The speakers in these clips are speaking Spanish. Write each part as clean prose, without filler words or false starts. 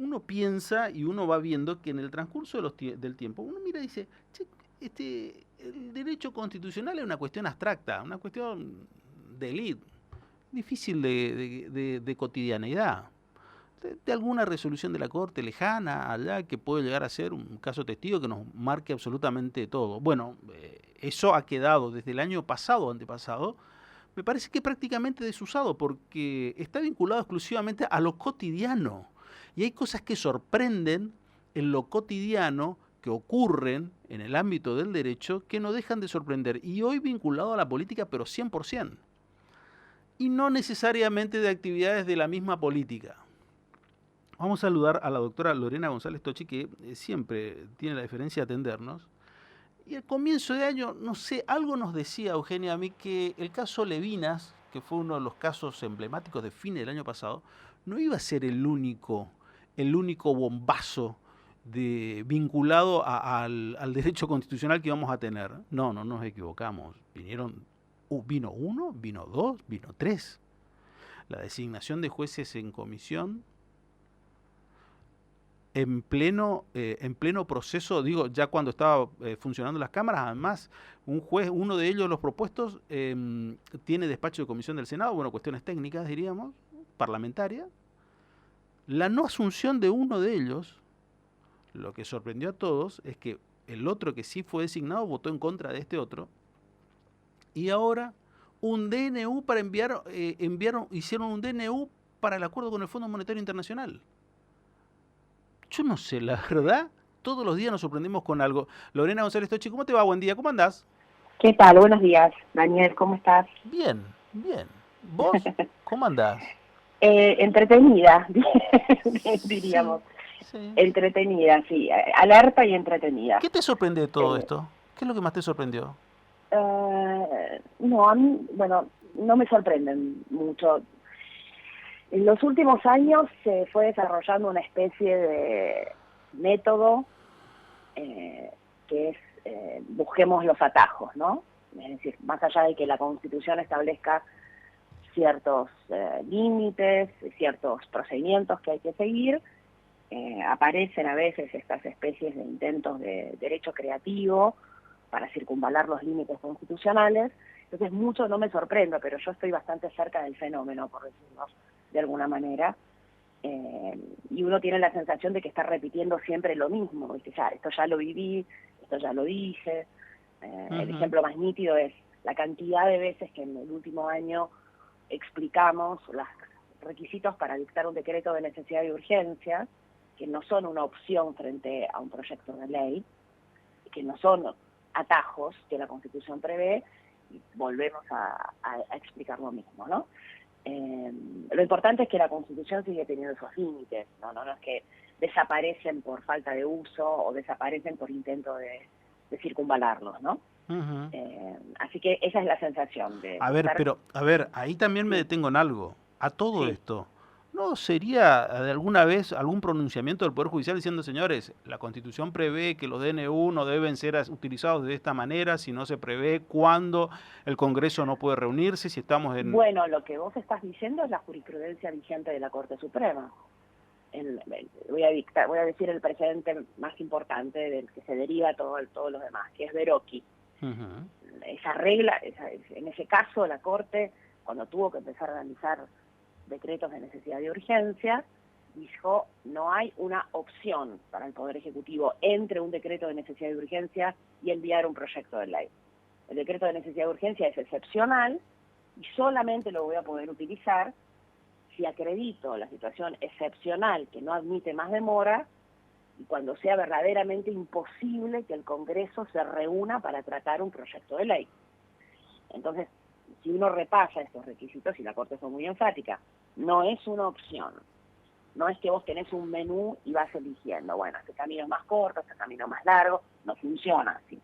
uno piensa y uno va viendo que en el transcurso del tiempo, uno mira y dice, che, el derecho constitucional es una cuestión abstracta, una cuestión de élite, difícil de cotidianeidad. De alguna resolución de la Corte lejana, allá, que puede llegar a ser un caso testigo que nos marque absolutamente todo. Bueno, eso ha quedado desde el año pasado o antepasado, me parece que prácticamente desusado, porque está vinculado exclusivamente a lo cotidiano. Y hay cosas que sorprenden en lo cotidiano, que ocurren en el ámbito del derecho, que no dejan de sorprender. Y hoy vinculado a la política, pero 100%. Y no necesariamente de actividades de la misma política. Vamos a saludar a la doctora Lorena González Tochi, que siempre tiene la deferencia de atendernos. Y al comienzo de año, no sé, algo nos decía Eugenia a mí que el caso Levinas, que fue uno de los casos emblemáticos de fines del año pasado, no iba a ser el único bombazo vinculado al derecho constitucional que íbamos a tener. No, no nos equivocamos. Vino uno, vino dos, vino tres. La designación de jueces en comisión en pleno proceso, digo, ya cuando estaba funcionando las cámaras, además, un juez, uno de ellos, los propuestos, tiene despacho de comisión del Senado, bueno, cuestiones técnicas, diríamos, parlamentarias. La no asunción de uno de ellos, lo que sorprendió a todos, es que el otro que sí fue designado votó en contra de este otro, y ahora un DNU para hicieron un DNU para el acuerdo con el Fondo Monetario Internacional. Yo no sé, la verdad, todos los días nos sorprendemos con algo. Lorena González Tochi, ¿cómo te va? Buen día, ¿cómo andás? ¿Qué tal? Buenos días, Daniel, ¿cómo estás? Bien, bien. ¿Vos? ¿Cómo andás? Entretenida, Sí, diríamos. sí. Entretenida, sí. Alerta y entretenida. ¿Qué te sorprende de todo Eh, esto? ¿Qué es lo que más te sorprendió? no, a mí, bueno, no me sorprenden mucho. En los últimos años se fue desarrollando una especie de método que es busquemos los atajos, ¿no? Es decir, más allá de que la Constitución establezca ciertos límites, ciertos procedimientos que hay que seguir, aparecen a veces estas especies de intentos de derecho creativo para circunvalar los límites constitucionales. Entonces mucho no me sorprendo, pero yo estoy bastante cerca del fenómeno, por decirlo de alguna manera, y uno tiene la sensación de que está repitiendo siempre lo mismo, y que ya, esto ya lo viví, esto ya lo dije. El Ujú. ejemplo más nítido es la cantidad de veces que en el último año explicamos los requisitos para dictar un decreto de necesidad y urgencia, que no son una opción frente a un proyecto de ley, que no son atajos que la Constitución prevé, y volvemos a explicar lo mismo, ¿no? Lo importante es que la Constitución sigue teniendo esos límites, no es que desaparecen por falta de uso o desaparecen por intento de circunvalarlos, ¿no? Ujú. Así que esa es la sensación de A ver, estar, pero, a ver, ahí también me sí, detengo en algo. A todo sí. esto, ¿no sería de alguna vez algún pronunciamiento del Poder Judicial diciendo, señores, la Constitución prevé que los DNU no deben ser utilizados de esta manera, si no se prevé cuándo el Congreso no puede reunirse, si estamos en... Bueno, lo que vos estás diciendo es la jurisprudencia vigente de la Corte Suprema. Voy a decir el precedente más importante del que se deriva todo lo demás, que es Verocchi. Ujú. Esa regla, en ese caso la Corte, cuando tuvo que empezar a analizar decretos de necesidad de urgencia, dijo no hay una opción para el Poder Ejecutivo entre un decreto de necesidad de urgencia y enviar un proyecto de ley. El decreto de necesidad de urgencia es excepcional y solamente lo voy a poder utilizar si acredito la situación excepcional que no admite más demora y cuando sea verdaderamente imposible que el Congreso se reúna para tratar un proyecto de ley. Entonces, si uno repasa estos requisitos, y la Corte fue muy enfática, no es una opción. No es que vos tenés un menú y vas eligiendo, bueno, este camino es más corto, este camino es más largo, no funciona así.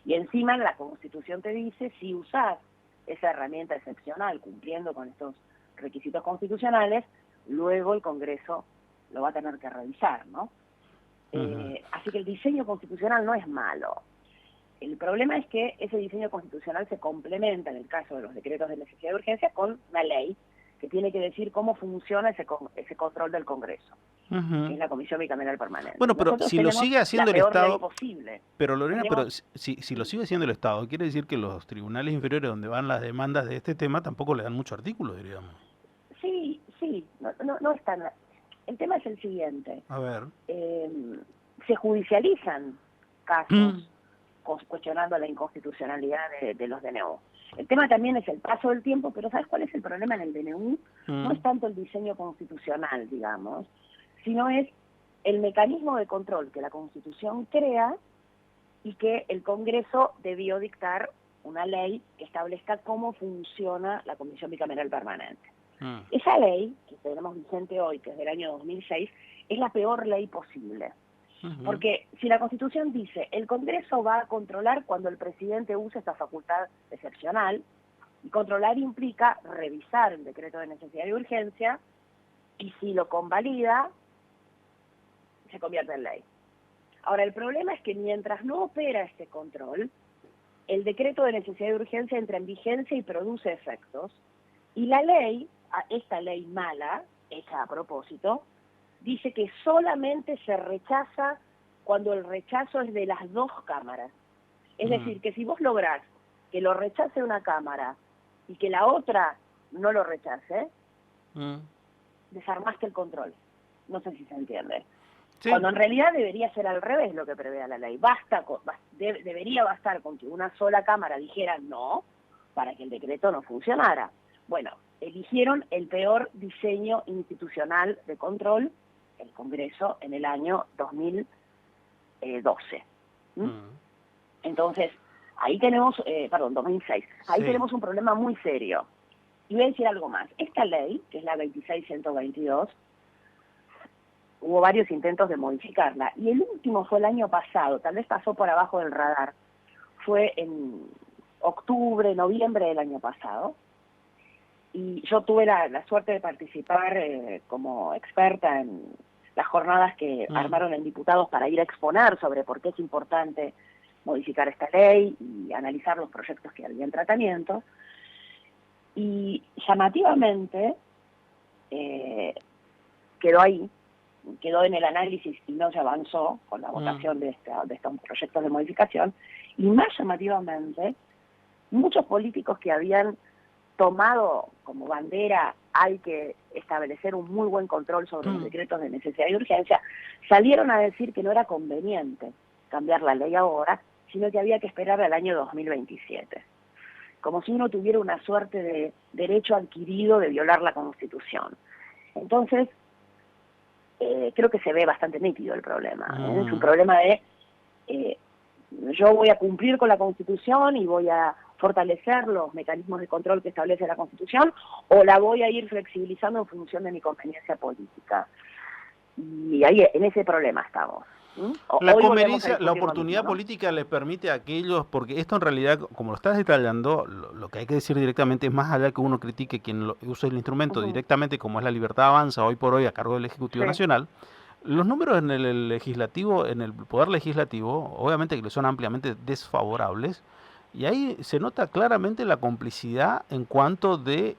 Y encima la Constitución te dice, si usás esa herramienta excepcional cumpliendo con estos requisitos constitucionales, luego el Congreso lo va a tener que revisar, ¿no? Ujú. Así que el diseño constitucional no es malo. El problema es que ese diseño constitucional se complementa, en el caso de los decretos de necesidad de urgencia, con una ley que tiene que decir cómo funciona ese control del Congreso. que es la Comisión Bicameral Permanente. Bueno, pero Nosotros si lo tenemos sigue haciendo la el peor ley Estado, posible. pero Lorena, pero Tenemos, si lo sigue haciendo el Estado, quiere decir que los tribunales inferiores donde van las demandas de este tema tampoco le dan mucho artículo, diríamos. sí, no es tan... El tema es el siguiente. A ver. Se judicializan casos cuestionando la inconstitucionalidad de los DNU. El tema también es el paso del tiempo, pero ¿sabes cuál es el problema en el DNU? No es tanto el diseño constitucional, digamos, sino es el mecanismo de control que la Constitución crea y que el Congreso debió dictar una ley que establezca cómo funciona la Comisión Bicameral Permanente. Esa ley, que tenemos vigente hoy, que es del año 2006, es la peor ley posible. Porque si la Constitución dice, el Congreso va a controlar cuando el presidente use esta facultad excepcional, y controlar implica revisar el decreto de necesidad y urgencia, y si lo convalida, se convierte en ley. Ahora, el problema es que mientras no opera este control, el decreto de necesidad y urgencia entra en vigencia y produce efectos, y la ley, esta ley mala, hecha a propósito, dice que solamente se rechaza cuando el rechazo es de las dos cámaras. Es decir, que si vos lográs que lo rechace una cámara y que la otra no lo rechace, desarmaste el control. No sé si se entiende. Sí. Cuando en realidad debería ser al revés lo que prevé la ley. Debería bastar con que una sola cámara dijera no para que el decreto no funcionara. Bueno, eligieron el peor diseño institucional de control, el Congreso, en el año 2012. Entonces, ahí tenemos, 2006, ahí tenemos un problema muy serio. Y voy a decir algo más. Esta ley, que es la 26122, hubo varios intentos de modificarla, y el último fue el año pasado, tal vez pasó por abajo del radar, fue en octubre, noviembre del año pasado, y yo tuve la suerte de participar como experta en las jornadas que armaron en diputados para ir a exponer sobre por qué es importante modificar esta ley y analizar los proyectos que había en tratamiento. Y llamativamente quedó ahí, quedó en el análisis y no se avanzó con la votación de estos proyectos de modificación. Y más llamativamente, muchos políticos que habían tomado como bandera hay que establecer un muy buen control sobre los decretos de necesidad y urgencia, salieron a decir que no era conveniente cambiar la ley ahora, sino que había que esperar al año 2027. Como si uno tuviera una suerte de derecho adquirido de violar la Constitución. Entonces, creo que se ve bastante nítido el problema. Es un problema de yo voy a cumplir con la Constitución y voy a fortalecer los mecanismos de control que establece la Constitución, o la voy a ir flexibilizando en función de mi conveniencia política. Y ahí en ese problema estamos. La conveniencia, la oportunidad política le permite a aquellos, porque esto en realidad, como lo estás detallando, lo que hay que decir directamente es más allá que uno critique quien use el instrumento directamente, como es la Libertad Avanza hoy por hoy a cargo del Ejecutivo Nacional. Los números en el legislativo, en el poder legislativo, obviamente que son ampliamente desfavorables, y ahí se nota claramente la complicidad en cuanto de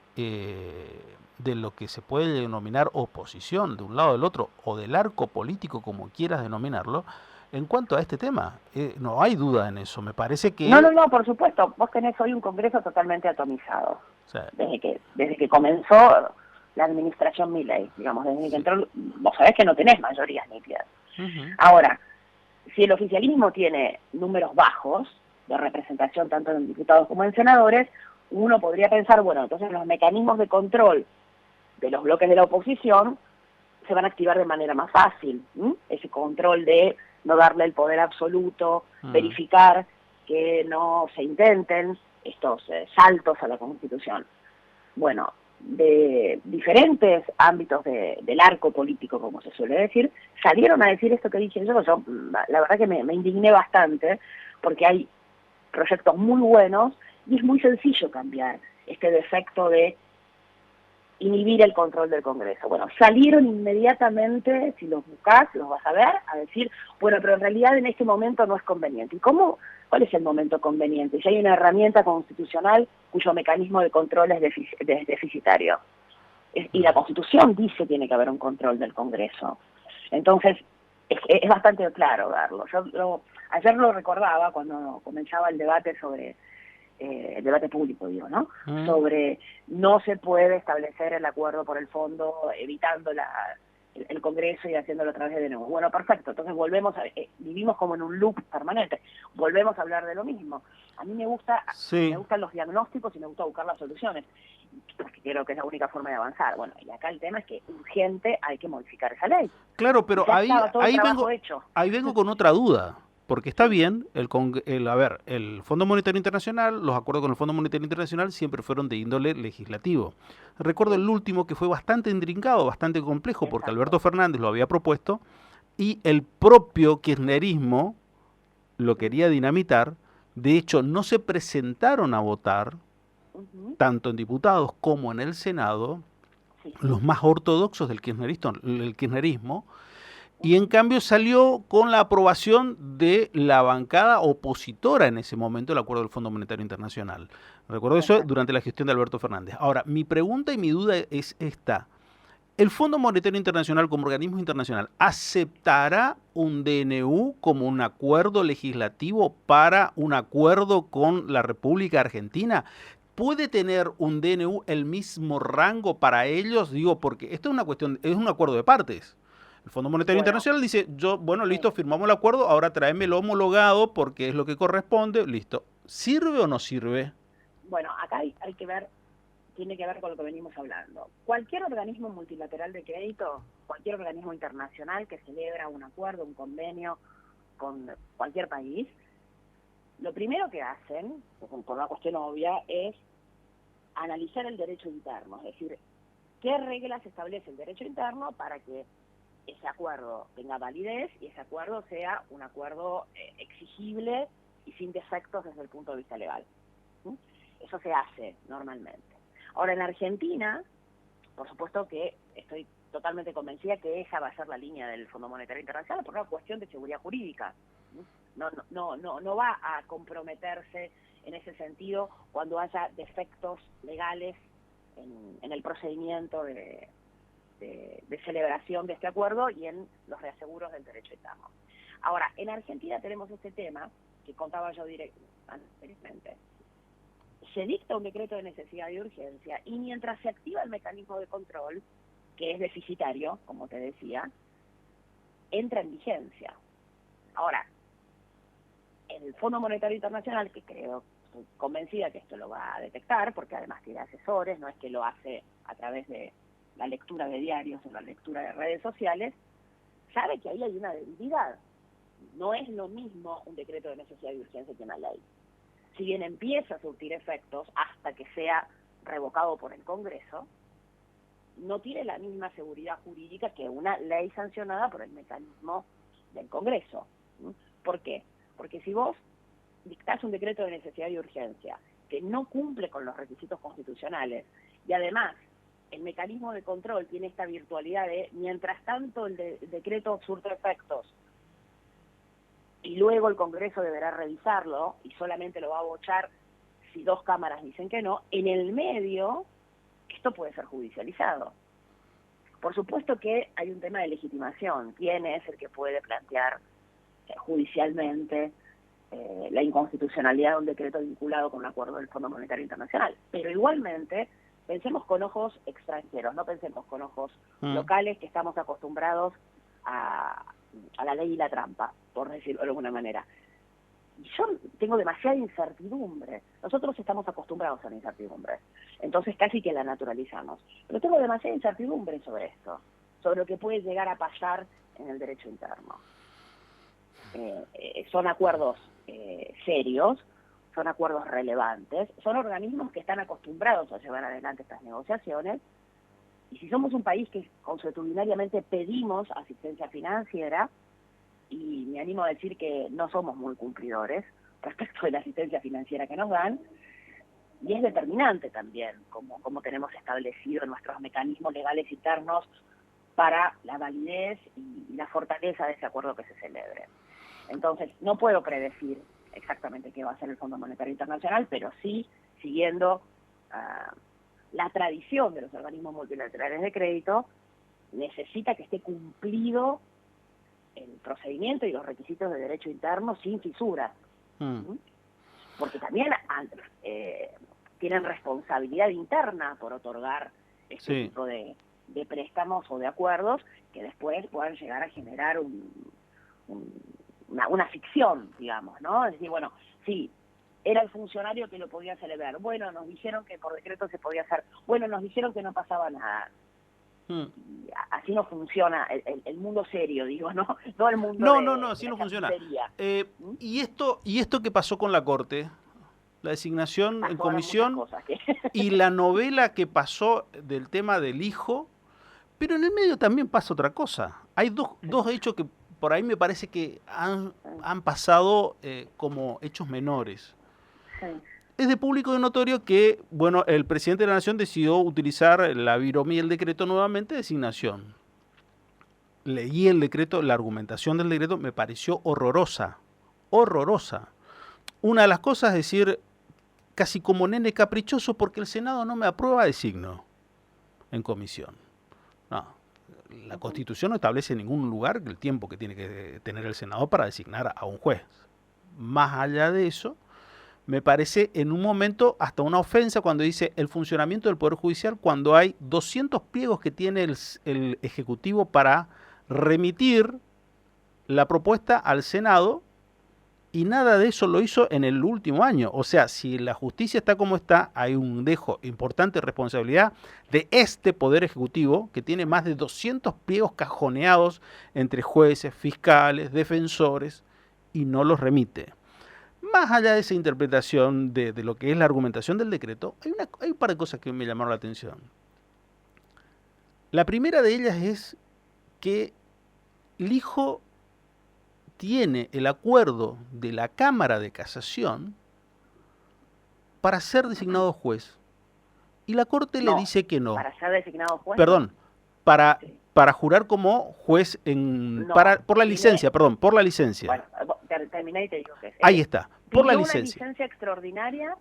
lo que se puede denominar oposición de un lado o del otro, o del arco político, como quieras denominarlo, en cuanto a este tema. No hay duda en eso, me parece que... No, por supuesto, vos tenés hoy un Congreso totalmente atomizado. O sea, desde que comenzó la administración Milei, digamos, desde que entró, vos sabés que no tenés mayorías nítidas. Ahora, si el oficialismo tiene números bajos de representación tanto en diputados como en senadores, uno podría pensar, bueno, entonces los mecanismos de control de los bloques de la oposición se van a activar de manera más fácil. Ese control de no darle el poder absoluto, verificar que no se intenten estos saltos a la Constitución. Bueno, de diferentes ámbitos del arco político, como se suele decir, salieron a decir esto que dije yo la verdad que me indigné bastante, porque hay proyectos muy buenos y es muy sencillo cambiar este defecto de inhibir el control del Congreso. Bueno, salieron inmediatamente, si los buscás, los vas a ver, a decir, bueno, pero en realidad en este momento no es conveniente. ¿Y cuál es el momento conveniente? Si hay una herramienta constitucional cuyo mecanismo de control es deficitario. Y la Constitución dice que tiene que haber un control del Congreso. Entonces, es bastante claro verlo. Ayer lo recordaba cuando comenzaba el debate sobre, el debate público, digo, ¿no? Sobre no se puede establecer el acuerdo por el fondo evitando el Congreso y haciéndolo a través de nuevo. Bueno, perfecto, entonces vivimos como en un loop permanente, volvemos a hablar de lo mismo. A mí me gustan los diagnósticos y me gusta buscar las soluciones, porque creo que es la única forma de avanzar. Bueno, y acá el tema es que urgente hay que modificar esa ley. Claro, pero ahí vengo con otra duda. Porque está bien, el Fondo Monetario Internacional, los acuerdos con el Fondo Monetario Internacional siempre fueron de índole legislativo. Recuerdo el último que fue bastante intrincado, bastante complejo, porque Alberto Fernández lo había propuesto y el propio kirchnerismo lo quería dinamitar. De hecho, no se presentaron a votar, tanto en diputados como en el Senado, los más ortodoxos del kirchnerismo, y en cambio salió con la aprobación de la bancada opositora en ese momento al acuerdo del Fondo Monetario Internacional. Recuerdo eso durante la gestión de Alberto Fernández. Ahora, mi pregunta y mi duda es esta. ¿El Fondo Monetario Internacional como organismo internacional aceptará un DNU como un acuerdo legislativo para un acuerdo con la República Argentina? ¿Puede tener un DNU el mismo rango para ellos? Digo, porque esto es una cuestión, es un acuerdo de partes. El Fondo Monetario Internacional dice, listo, firmamos el acuerdo, ahora tráemelo homologado porque es lo que corresponde, listo. ¿Sirve o no sirve? Bueno, acá hay que ver, tiene que ver con lo que venimos hablando. Cualquier organismo multilateral de crédito, cualquier organismo internacional que celebra un acuerdo, un convenio con cualquier país, lo primero que hacen, por una cuestión obvia, es analizar el derecho interno, es decir, qué reglas establece el derecho interno para que ese acuerdo tenga validez y ese acuerdo sea un acuerdo exigible y sin defectos desde el punto de vista legal. ¿Sí? Eso se hace normalmente. Ahora, en Argentina, por supuesto que estoy totalmente convencida que esa va a ser la línea del Fondo Monetario Internacional por una cuestión de seguridad jurídica. No va a comprometerse en ese sentido cuando haya defectos legales en el procedimiento de celebración de este acuerdo y en los reaseguros del derecho interno. Ahora, en Argentina tenemos este tema que contaba yo anteriormente. Se dicta un decreto de necesidad y urgencia y mientras se activa el mecanismo de control, que es deficitario, como te decía, entra en vigencia. Ahora, el Fondo Monetario Internacional, que estoy convencida que esto lo va a detectar, porque además tiene asesores, no es que lo hace a través de la lectura de diarios o la lectura de redes sociales, sabe que ahí hay una debilidad. No es lo mismo un decreto de necesidad y urgencia que una ley. Si bien empieza a surtir efectos hasta que sea revocado por el Congreso, no tiene la misma seguridad jurídica que una ley sancionada por el mecanismo del Congreso. ¿Por qué? Porque si vos dictás un decreto de necesidad y urgencia que no cumple con los requisitos constitucionales y además el mecanismo de control tiene esta virtualidad de, mientras tanto el decreto surte efectos y luego el Congreso deberá revisarlo y solamente lo va a bochar si 2 cámaras dicen que no, en el medio esto puede ser judicializado. Por supuesto que hay un tema de legitimación. ¿Quién es el que puede plantear judicialmente la inconstitucionalidad de un decreto vinculado con un acuerdo del Fondo Monetario Internacional? Pero igualmente, pensemos con ojos extranjeros, no pensemos con ojos locales que estamos acostumbrados a la ley y la trampa, por decirlo de alguna manera. Yo tengo demasiada incertidumbre. Nosotros estamos acostumbrados a la incertidumbre, entonces casi que la naturalizamos. Pero tengo demasiada incertidumbre sobre esto, sobre lo que puede llegar a pasar en el derecho interno. Son acuerdos serios, son acuerdos relevantes, son organismos que están acostumbrados a llevar adelante estas negociaciones, y si somos un país que consuetudinariamente pedimos asistencia financiera, y me animo a decir que no somos muy cumplidores respecto de la asistencia financiera que nos dan, y es determinante también como tenemos establecido nuestros mecanismos legales internos para la validez y la fortaleza de ese acuerdo que se celebre. Entonces, no puedo predecir exactamente qué va a hacer el Fondo Monetario Internacional, pero sí, siguiendo la tradición de los organismos multilaterales de crédito, necesita que esté cumplido el procedimiento y los requisitos de derecho interno sin fisuras. Porque también tienen responsabilidad interna por otorgar este tipo de préstamos o de acuerdos que después puedan llegar a generar una ficción, digamos, ¿no? Es decir, bueno, sí, era el funcionario que lo podía celebrar. Bueno, nos dijeron que por decreto se podía hacer. Bueno, nos dijeron que no pasaba nada. Y así no funciona el mundo serio, digo, ¿no? No el mundo No, así no funciona. Y esto que pasó con la Corte, la designación en comisión y la novela que pasó del tema del hijo, pero en el medio también pasa otra cosa. Hay dos hechos que por ahí me parece que han pasado como hechos menores. Es de público y notorio que, bueno, el presidente de la Nación decidió utilizar la viromía y el decreto nuevamente de designación. Leí el decreto, la argumentación del decreto me pareció horrorosa. Una de las cosas es decir, casi como nene caprichoso, porque el Senado no me aprueba designo en comisión. No, la Constitución no establece en ningún lugar el tiempo que tiene que tener el Senado para designar a un juez. Más allá de eso, me parece en un momento hasta una ofensa cuando dice el funcionamiento del Poder Judicial, cuando hay 200 pliegos que tiene el Ejecutivo para remitir la propuesta al Senado, y nada de eso lo hizo en el último año. O sea, si la justicia está como está, hay un dejo importante de responsabilidad de este Poder Ejecutivo, que tiene más de 200 pliegos cajoneados entre jueces, fiscales, defensores, y no los remite. Más allá de esa interpretación de lo que es la argumentación del decreto, hay un par de cosas que me llamaron la atención. La primera de ellas es que el hijo tiene el acuerdo de la Cámara de Casación para ser designado juez. Y la Corte le dice que no. ¿Para ser designado juez? Perdón, para jurar como juez por la licencia, por la licencia. Bueno, terminé y te digo que ahí está, por la licencia. Una licencia extraordinaria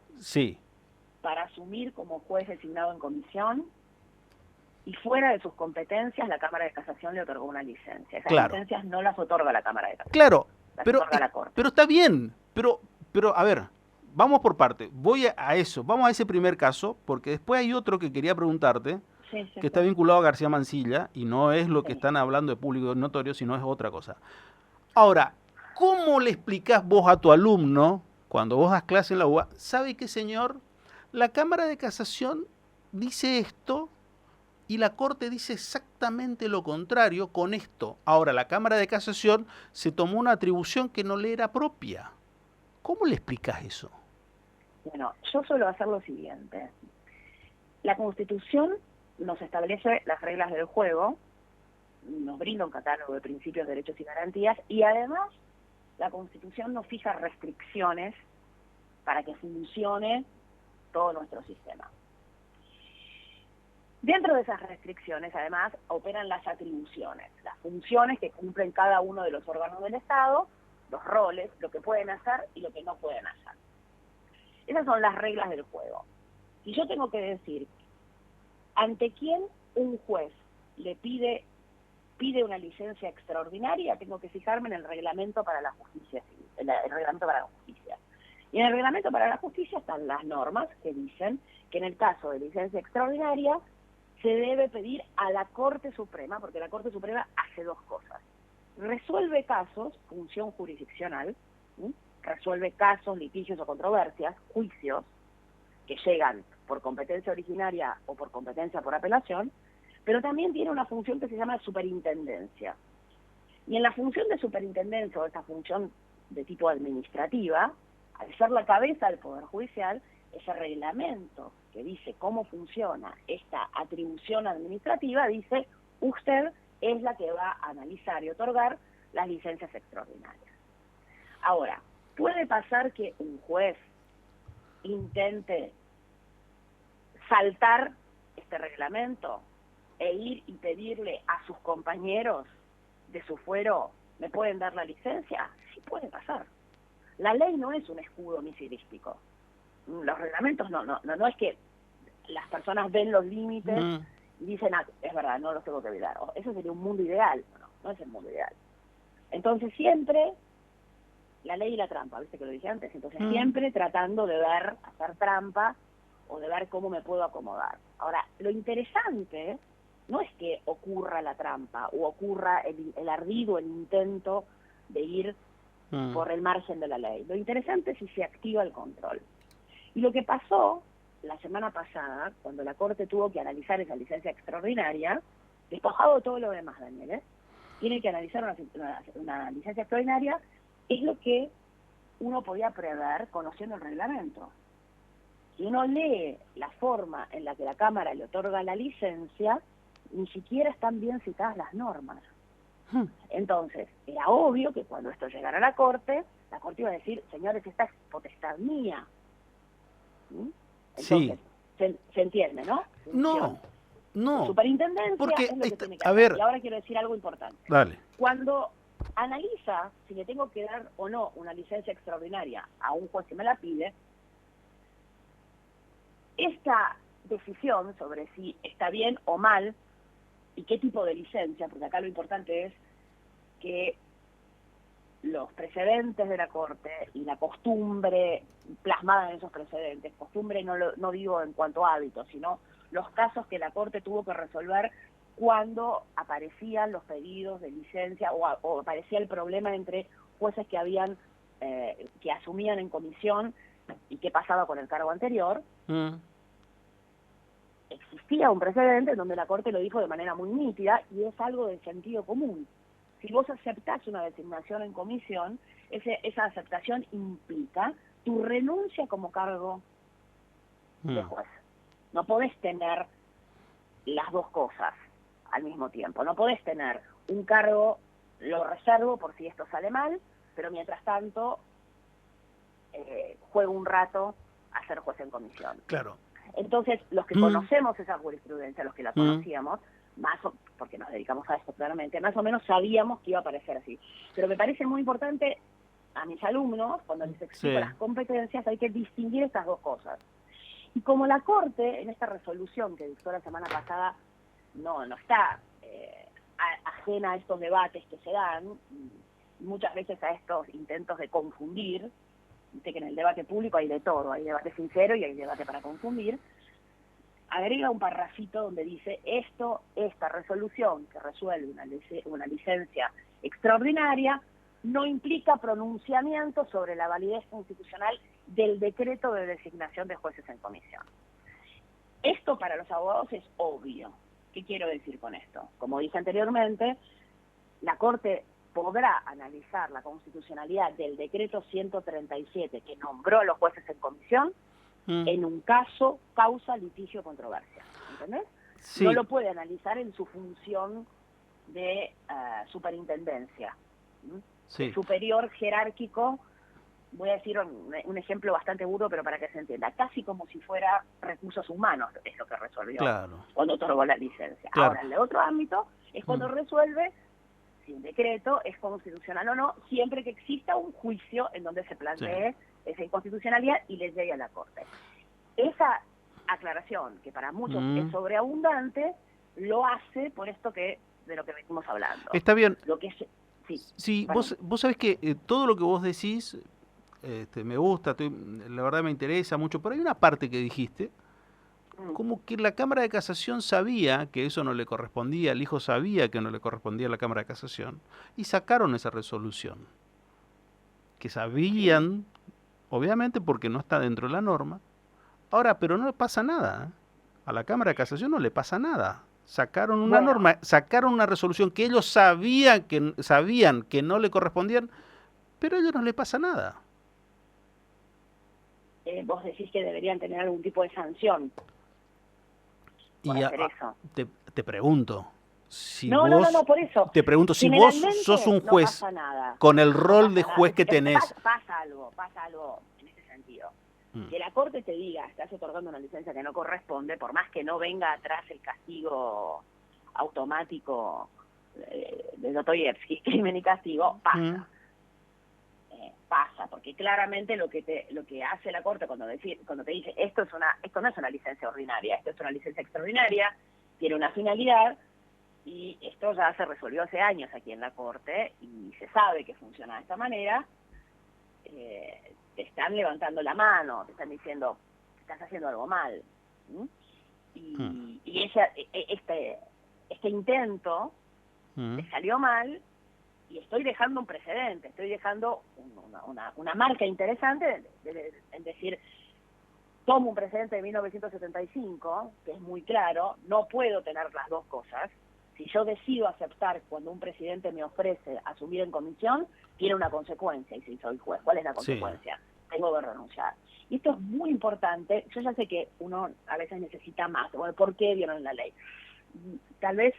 para asumir como juez designado en comisión, y fuera de sus competencias, la Cámara de Casación le otorgó una licencia. Esas licencias no las otorga la Cámara de Casación. Claro, otorga la Corte. Pero está bien. Pero a ver, vamos por parte. Voy a eso. Vamos a ese primer caso, porque después hay otro que quería preguntarte, que está vinculado a García Mansilla, y no es lo que están hablando de público notorio, sino es otra cosa. Ahora, ¿cómo le explicás vos a tu alumno, cuando vos das clase en la UBA, sabe qué, señor? La Cámara de Casación dice esto, y la Corte dice exactamente lo contrario con esto. Ahora, la Cámara de Casación se tomó una atribución que no le era propia. ¿Cómo le explicas eso? Bueno, yo suelo hacer lo siguiente. La Constitución nos establece las reglas del juego, nos brinda un catálogo de principios, derechos y garantías, y además la Constitución nos fija restricciones para que funcione todo nuestro sistema. Dentro de esas restricciones, además, operan las atribuciones, las funciones que cumplen cada uno de los órganos del Estado, los roles, lo que pueden hacer y lo que no pueden hacer. Esas son las reglas del juego. Si yo tengo que decir ante quién un juez le pide una licencia extraordinaria, tengo que fijarme en el reglamento para la justicia civil, el reglamento para la justicia. Y en el reglamento para la justicia están las normas que dicen que en el caso de licencia extraordinaria se debe pedir a la Corte Suprema, porque la Corte Suprema hace dos cosas. Resuelve casos, función jurisdiccional, resuelve casos, litigios o controversias, juicios, que llegan por competencia originaria o por competencia por apelación, pero también tiene una función que se llama superintendencia. Y en la función de superintendencia, o esta función de tipo administrativa, al ser la cabeza del Poder Judicial, ese reglamento que dice cómo funciona esta atribución administrativa, dice, usted es la que va a analizar y otorgar las licencias extraordinarias. Ahora, puede pasar que un juez intente saltar este reglamento e ir y pedirle a sus compañeros de su fuero, ¿me pueden dar la licencia? Sí puede pasar. La ley no es un escudo misilístico. Los reglamentos no es que las personas ven los límites y dicen, es verdad, no los tengo que evitar. Eso sería un mundo ideal. No es el mundo ideal. Entonces siempre la ley y la trampa, ¿viste que lo dije antes? Entonces siempre tratando de ver, hacer trampa o de ver cómo me puedo acomodar. Ahora, lo interesante no es que ocurra la trampa o ocurra el ardido, el intento de ir por el margen de la ley. Lo interesante es si se activa el control. Y lo que pasó la semana pasada, cuando la Corte tuvo que analizar esa licencia extraordinaria, despojado de todo lo demás, Daniel, tiene que analizar una licencia extraordinaria, es lo que uno podía prever conociendo el reglamento. Si uno lee la forma en la que la Cámara le otorga la licencia, ni siquiera están bien citadas las normas. Entonces, era obvio que cuando esto llegara a la Corte iba a decir, señores, esta es potestad mía. Entonces, Sí. se entiende, ¿no? No. La superintendencia porque es lo que tiene que a hacer. ver, Y ahora quiero decir algo importante. Dale. Cuando analiza si le tengo que dar o no una licencia extraordinaria a un juez que me la pide, esta decisión sobre si está bien o mal y qué tipo de licencia, porque acá lo importante es que los precedentes de la Corte y la costumbre plasmada en esos precedentes, costumbre no digo en cuanto a hábitos, sino los casos que la Corte tuvo que resolver cuando aparecían los pedidos de licencia o aparecía el problema entre jueces que que asumían en comisión y qué pasaba con el cargo anterior. Existía un precedente en donde la Corte lo dijo de manera muy nítida y es algo de sentido común. Si vos aceptás una designación en comisión, esa aceptación implica tu renuncia como cargo de juez. No podés tener las dos cosas al mismo tiempo. No podés tener un cargo, lo reservo por si esto sale mal, pero mientras tanto juego un rato a ser juez en comisión. Claro. Entonces, los que conocemos esa jurisprudencia, los que la conocíamos, porque nos dedicamos a esto claramente, más o menos sabíamos que iba a aparecer así. Pero me parece muy importante a mis alumnos, cuando les explico las competencias, hay que distinguir estas dos cosas. Y como la Corte, en esta resolución que dictó la semana pasada, no está ajena a estos debates que se dan, muchas veces a estos intentos de confundir, viste que en el debate público hay de todo, hay debate sincero y hay debate para confundir, agrega un parrafito donde dice, esta resolución que resuelve una licencia extraordinaria no implica pronunciamiento sobre la validez constitucional del decreto de designación de jueces en comisión. Esto para los abogados es obvio. ¿Qué quiero decir con esto? Como dije anteriormente, la Corte podrá analizar la constitucionalidad del decreto 137 que nombró a los jueces en comisión en un caso, causa, litigio, controversia. ¿Entendés? Sí. No lo puede analizar en su función de superintendencia. Sí. El superior jerárquico, voy a decir un ejemplo bastante burdo, pero para que se entienda, casi como si fuera recursos humanos es lo que resolvió cuando otorgó la licencia. Claro. Ahora, el otro ámbito es cuando resuelve si un decreto es constitucional o no, siempre que exista un juicio en donde se plantee esa inconstitucionalidad y le llegue a la Corte. Esa aclaración, que para muchos es sobreabundante, lo hace por esto de lo que venimos hablando. Está bien. Lo que sí, vos sabés que todo lo que vos decís me gusta, la verdad me interesa mucho, pero hay una parte que dijiste, como que la Cámara de Casación sabía que eso no le correspondía, el hijo sabía que no le correspondía a la Cámara de Casación, y sacaron esa resolución. Que sabían, obviamente porque no está dentro de la norma. Ahora, pero no le pasa nada. A la Cámara de Casación no le pasa nada. Sacaron una norma, sacaron una resolución que ellos sabían que no le correspondían, pero a ellos no le pasa nada. Vos decís que deberían tener algún tipo de sanción por hacer eso. Te pregunto. Si no, por eso. Te pregunto, si vos sos un juez con el rol de juez que tenés. Pasa algo en ese sentido. Que la Corte te diga, estás otorgando una licencia que no corresponde, por más que no venga atrás el castigo automático de Dostoyevsky, crimen y castigo, pasa. Pasa, porque claramente lo que hace la Corte cuando te dice esto no es una licencia ordinaria, esto es una licencia extraordinaria, tiene una finalidad, y esto ya se resolvió hace años aquí en la Corte, y se sabe que funciona de esta manera, te están levantando la mano, te están diciendo, estás haciendo algo mal. Y este intento te salió mal, y estoy dejando un precedente, estoy dejando una marca interesante, en decir, tomo un precedente de 1975, que es muy claro, no puedo tener las dos cosas. Si yo decido aceptar cuando un presidente me ofrece asumir en comisión, tiene una consecuencia, y si soy juez, ¿cuál es la consecuencia? Sí. Tengo que renunciar. Y esto es muy importante. Yo ya sé que uno a veces necesita más. Bueno, ¿por qué violan la ley? Tal vez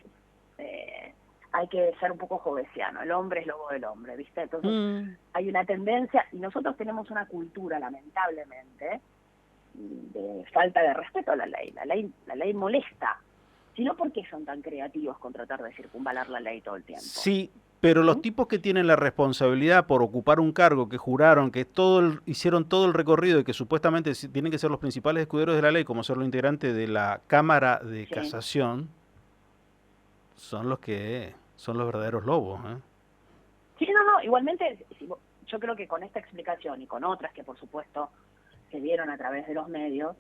hay que ser un poco jovesiano. El hombre es lobo del hombre, ¿viste? Entonces hay una tendencia, y nosotros tenemos una cultura, lamentablemente, de falta de respeto a la ley. La ley molesta. Si no, ¿por qué son tan creativos con tratar de circunvalar la ley todo el tiempo? Sí, pero los tipos que tienen la responsabilidad por ocupar un cargo, que juraron, que hicieron todo el recorrido y que supuestamente tienen que ser los principales escuderos de la ley, como ser los integrantes de la Cámara de Casación, son los verdaderos lobos, ¿eh? Sí, no, igualmente, yo creo que con esta explicación y con otras que por supuesto se dieron a través de los medios,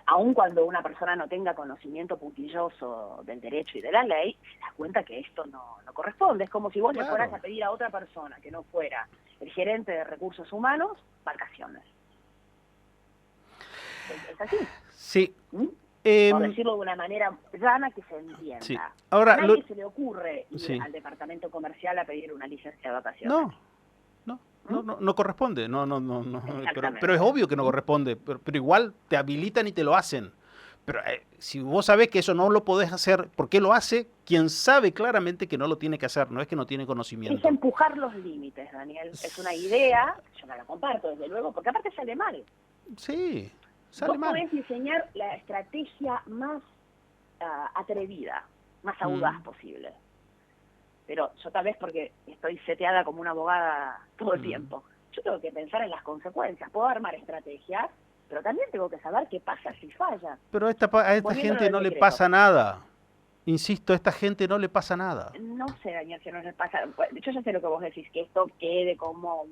aun cuando una persona no tenga conocimiento puntilloso del derecho y de la ley, se da cuenta que esto no corresponde. Es como si vos le fueras a pedir a otra persona que no fuera el gerente de recursos humanos vacaciones. ¿Es así? Sí. Por decirlo de una manera llana que se entienda. Sí. Ahora, a nadie se le ocurre ir al departamento comercial a pedir una licencia de vacaciones. No corresponde, pero es obvio que no corresponde, pero igual te habilitan y te lo hacen. Pero si vos sabés que eso no lo podés hacer, ¿por qué lo hace? Quien sabe claramente que no lo tiene que hacer, no es que no tiene conocimiento. Es empujar los límites, Daniel. Es una idea, yo no la comparto desde luego, porque aparte sale mal. Sí, sale mal. Vos podés diseñar la estrategia más atrevida, más audaz posible. Pero yo tal vez porque estoy seteada como una abogada todo el tiempo, yo tengo que pensar en las consecuencias. Puedo armar estrategias, pero también tengo que saber qué pasa si falla. Pero a esta gente no le pasa nada. Insisto, a esta gente no le pasa nada. No sé, Daniel, si no les pasa. Yo ya sé lo que vos decís, que esto quede como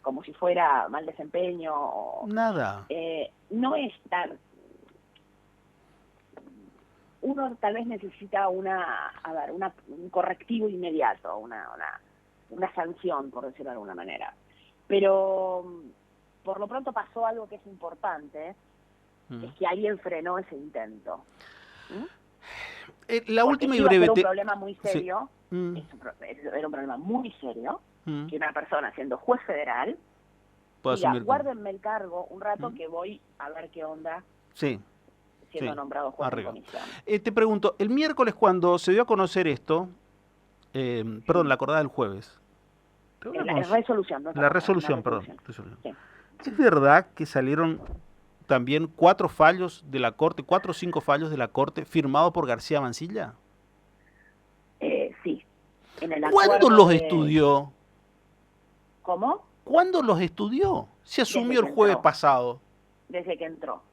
como si fuera mal desempeño. Nada. No es tan... Uno tal vez necesita un correctivo inmediato, una sanción, por decirlo de alguna manera. Pero por lo pronto pasó algo que es importante, es que alguien frenó ese intento. La última y breve... Era un problema muy serio, era un problema muy serio, que una persona siendo juez federal, diga, guárdenme el cargo un rato que voy a ver qué onda. Sí. Siendo nombrado juez de comisión. Te pregunto, el miércoles cuando se dio a conocer esto, perdón, la acordada del jueves. La resolución. La resolución, perdón. Sí. ¿Es verdad que salieron también 4 fallos de la Corte, 4 o 5 fallos de la Corte firmados por García Mansilla? Sí. ¿Cuándo los estudió? ¿Cómo? ¿Cuándo los estudió? Se asumió el jueves pasado. Desde que entró.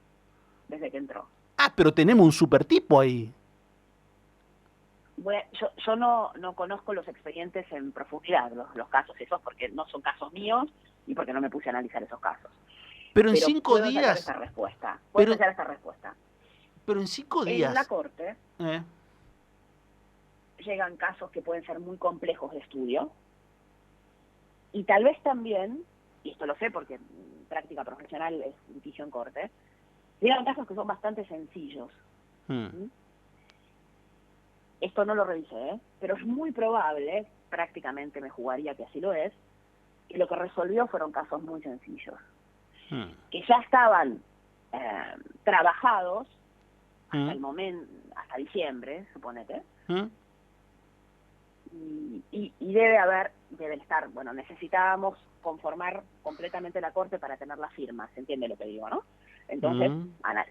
Ah, pero tenemos un super tipo ahí. Bueno, yo no conozco los expedientes en profundidad, los casos esos, porque no son casos míos y porque no me puse a analizar esos casos. Pero en 5 días... Puedo hacer esa respuesta. Pero en 5 días... En la Corte llegan casos que pueden ser muy complejos de estudio, y tal vez también, y esto lo sé porque en práctica profesional es litigio en Corte, llegan casos que son bastante sencillos. Esto no lo revisé, pero es muy probable, prácticamente me jugaría que así lo es, que lo que resolvió fueron casos muy sencillos, que ya estaban trabajados hasta el momento, hasta diciembre, suponete, y debe estar, bueno, necesitábamos conformar completamente la Corte para tener las firmas, ¿se entiende lo que digo, no? Entonces,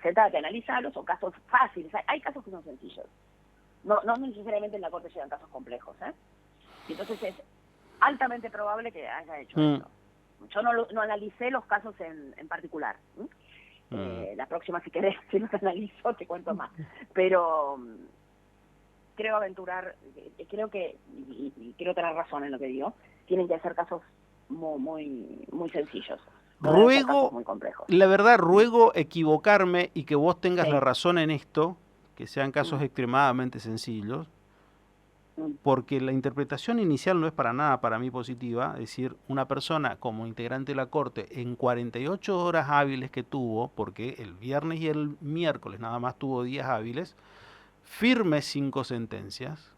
sentate a analizarlos, son casos fáciles, hay casos que son sencillos. No necesariamente en la Corte llegan casos complejos, Y entonces es altamente probable que haya hecho esto. Yo no analicé los casos en particular, La próxima, si querés, si los analizo, te cuento más. Pero creo aventurar, creo que, y quiero tener razón en lo que digo, tienen que ser casos muy sencillos. No deben ser casos muy complejos. La verdad, ruego equivocarme y que vos tengas Sí. la razón en esto, que sean casos extremadamente sencillos, porque la interpretación inicial no es para nada para mí positiva. Es decir, una persona como integrante de la Corte en 48 horas hábiles que tuvo, porque el viernes y el miércoles nada más tuvo días hábiles, firme 5 sentencias,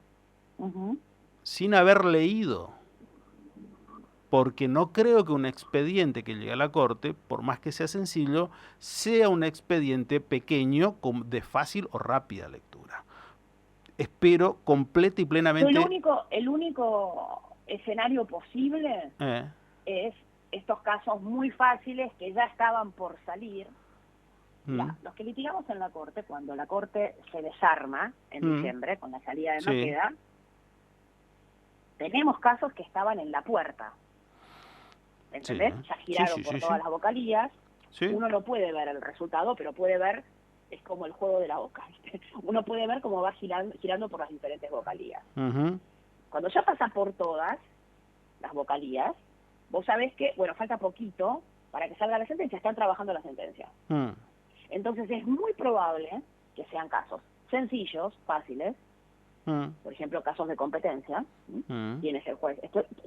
sin haber leído, porque no creo que un expediente que llegue a la Corte, por más que sea sencillo, sea un expediente pequeño de fácil o rápida lectura. Espero completa y plenamente... El único escenario posible es estos casos muy fáciles que ya estaban por salir. Los que litigamos en la Corte, cuando la Corte se desarma en diciembre, con la salida de Maqueda, tenemos casos que estaban en la puerta. ¿Entendés? Ya giraron por todas las vocalías. Uno no puede ver el resultado, pero puede ver, es como el juego de la boca, ¿viste? Uno puede ver cómo va girando por las diferentes vocalías. Cuando ya pasa por todas las vocalías, vos sabés que, bueno, falta poquito para que salga la sentencia, están trabajando la sentencia. Entonces es muy probable que sean casos sencillos, fáciles, por ejemplo, casos de competencia. ¿Quién es el juez?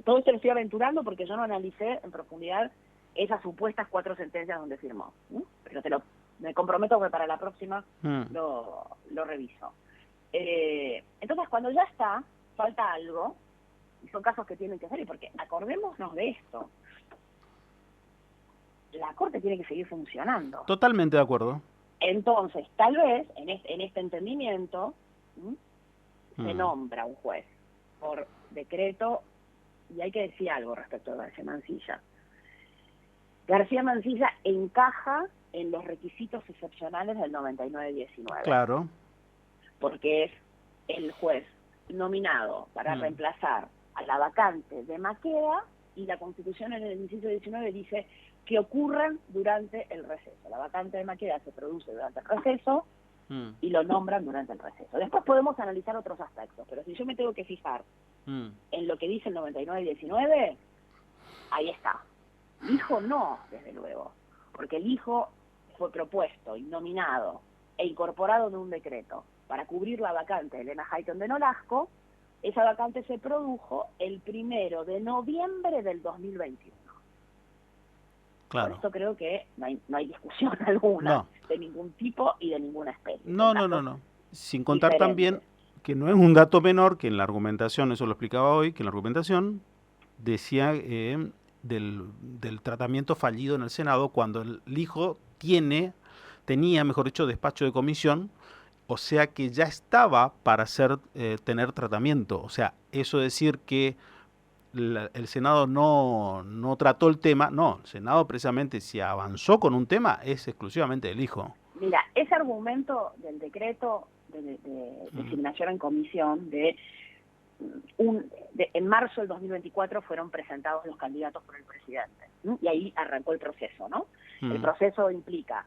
Todo esto lo estoy aventurando porque yo no analicé en profundidad esas supuestas 4 sentencias donde firmó. Pero me comprometo que para la próxima lo reviso. Entonces, cuando ya está, falta algo, y son casos que tienen que salir, porque acordémonos de esto. La Corte tiene que seguir funcionando. Totalmente de acuerdo. Entonces, tal vez, en este entendimiento, se nombra un juez por decreto, y hay que decir algo respecto a García Mansilla. García Mansilla encaja en los requisitos excepcionales del 99-19. Claro. Porque es el juez nominado para reemplazar a la vacante de Maqueda, y la Constitución en el inciso 19 dice que ocurran durante el receso. La vacante de Maqueda se produce durante el receso y lo nombran durante el receso. Después podemos analizar otros aspectos, pero si yo me tengo que fijar en lo que dice el 99-19, ahí está. Hijo no, desde luego, porque el hijo fue propuesto y nominado e incorporado en un decreto para cubrir la vacante de Elena Hayton de Nolasco. Esa vacante se produjo el 1 de noviembre del 2021. Claro. Por esto creo que no hay discusión alguna de ningún tipo y de ninguna especie. No. Sin contar también que no es un dato menor, que en la argumentación, eso lo explicaba hoy, que en la argumentación decía del tratamiento fallido en el Senado cuando el hijo tenía, mejor dicho, despacho de comisión, o sea que ya estaba para tener tratamiento. O sea, eso decir que el Senado no trató el tema, no, el Senado precisamente si avanzó con un tema es exclusivamente del hijo. Mira, ese argumento del decreto de designación en comisión en marzo del 2024 fueron presentados los candidatos por el presidente, ¿no? Y ahí arrancó el proceso, ¿no? El proceso implica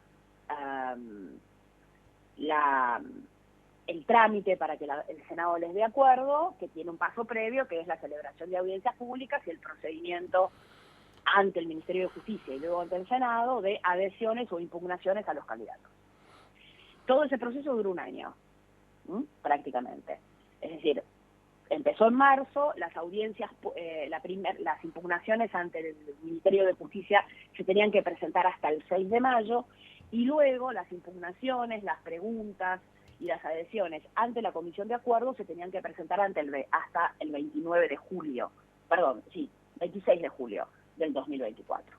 el trámite para que el Senado les dé acuerdo, que tiene un paso previo, que es la celebración de audiencias públicas y el procedimiento ante el Ministerio de Justicia y luego ante el Senado de adhesiones o impugnaciones a los candidatos. Todo ese proceso duró un año, prácticamente. Es decir, empezó en marzo, las audiencias, las impugnaciones ante el Ministerio de Justicia se tenían que presentar hasta el 6 de mayo, y luego las impugnaciones, las preguntas y las adhesiones ante la Comisión de Acuerdo se tenían que presentar hasta el 26 de julio del 2024.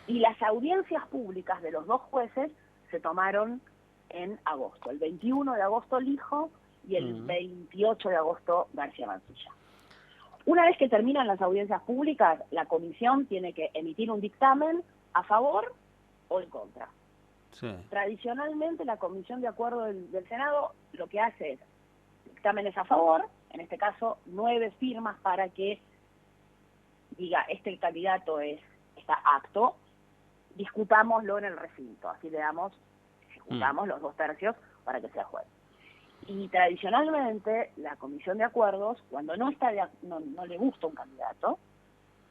Y las audiencias públicas de los 2 jueces se tomaron en agosto. El 21 de agosto el hijo y el 28 de agosto García Mansilla. Una vez que terminan las audiencias públicas, la comisión tiene que emitir un dictamen a favor o en contra. Sí. Tradicionalmente la Comisión de Acuerdo del Senado lo que hace es dictámenes a favor, en este caso 9 firmas para que diga este candidato está apto, discutámoslo en el recinto, así le damos, ejecutamos los 2/3 para que sea juez. Y tradicionalmente la comisión de acuerdos, cuando no le gusta un candidato,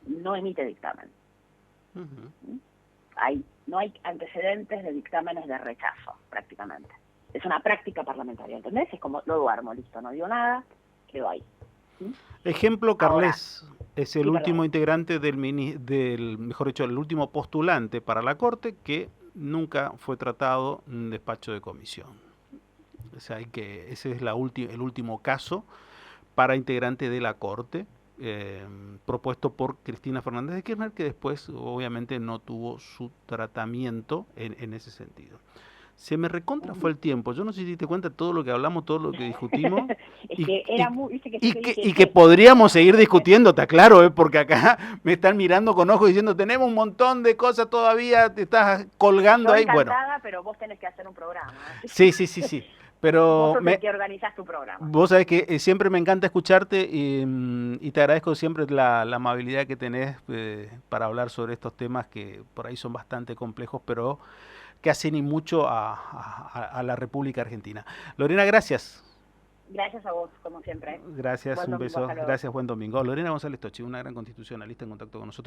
no emite dictamen. No hay antecedentes de dictámenes de rechazo, prácticamente. Es una práctica parlamentaria, ¿entendés? Es como, lo duermo, listo, no digo nada, quedó ahí. ¿Sí? Ejemplo, Carles es el último perdón. integrante mejor dicho, el último postulante para la Corte que nunca fue tratado en despacho de comisión. O sea, ese es el último caso para integrante de la Corte, propuesto por Cristina Fernández de Kirchner, que después obviamente no tuvo su tratamiento en ese sentido. Se me recontra fue el tiempo. Yo no sé si te diste cuenta de todo lo que hablamos, todo lo que discutimos. Y que podríamos seguir discutiendo, está claro, porque acá me están mirando con ojos diciendo, tenemos un montón de cosas todavía, te estás colgando yo ahí. Encantada, bueno, pero vos tenés que hacer un programa. Sí. Pero vos sos el que organizás tu programa. Vos sabés que siempre me encanta escucharte y te agradezco siempre la amabilidad que tenés para hablar sobre estos temas que por ahí son bastante complejos, pero que hacen y mucho a la República Argentina. Lorena, gracias. Gracias a vos, como siempre. Gracias, un beso. Gracias, buen domingo. Lorena González Tochi, una gran constitucionalista en contacto con nosotros.